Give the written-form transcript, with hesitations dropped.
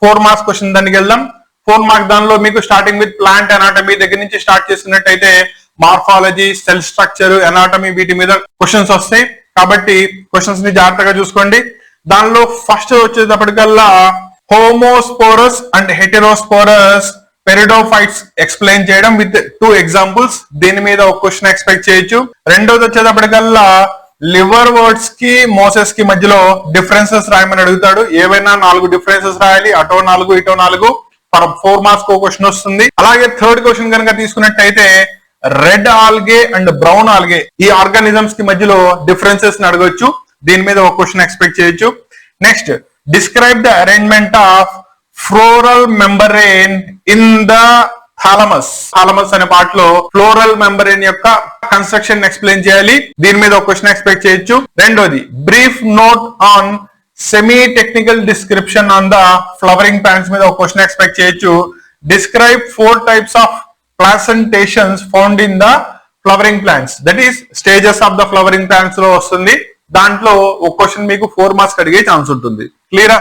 4 marks question దానికి వెళ్దాం. 4 marks దానిలో మీకు స్టార్టింగ్ విత్ ప్లాంట్ అనాటమీ దగ్గర నుంచి స్టార్ట్ చేసినట్టయితే మార్ఫాలజీ, సెల్ స్ట్రక్చర్, అనాటమీ వీటి మీద క్వశ్చన్స్ వస్తాయి. కాబట్టి క్వశ్చన్స్ ని జాగ్రత్తగా చూసుకోండి. దానిలో ఫస్ట్ వచ్చేటప్పటికల్లా హోమోస్పోరస్ అండ్ హెటెరోస్పోరస్ పెరిడోఫైట్స్ ఎక్స్ప్లెయిన్ చేయడం విత్ 2 ఎగ్జాంపుల్స్. దీని మీద ఒక క్వశ్చన్ ఎక్స్పెక్ట్ చేయొచ్చు. రెండోది వచ్చేటప్పటికల్లా లివర్ వర్డ్స్ కి మోసెస్ కి మధ్యలో డిఫరెన్సెస్ రాయమని అడుగుతాడు. ఏవైనా 4 డిఫరెన్సెస్ రాయాలి, అటో 4 ఇటో 4. 4 మార్క్స్ ఒక క్వశ్చన్ వస్తుంది. అలాగే థర్డ్ క్వశ్చన్ కనుక తీసుకున్నట్టయితే red algae and brown algae ఈ ఆర్గానిజమ్స్ కి మధ్యలో డిఫరెన్సెస్ ని అడగొచ్చు. దీని మీద ఒక క్వశ్చన్ ఎక్స్పెక్ట్ చేయొచ్చు. Next, describe the arrangement of floral membrane in the thalamus. Thalamus అనే పార్ట్లో ఫ్లోరల్ మెంబరేన్ యొక్క కన్స్ట్రక్షన్ ఎక్స్ప్లెయిన్ చేయాలి. దీని మీద ఒక క్వశ్చన్ ఎక్స్పెక్ట్ చేయొచ్చు. రెండోది, brief note on semi technical description on the flowering plants మీద ఒక క్వశ్చన్ ఎక్స్పెక్ట్ చేయొచ్చు. Describe 4 types of placentations found in the flowering plants, that is stages of the flowering plants లో వస్తుంది. దాంట్లో ఒక క్వశ్చన్ మీకు 4 మార్క్స్ అడిగే ఛాన్స్ ఉంటుంది. క్లియరా?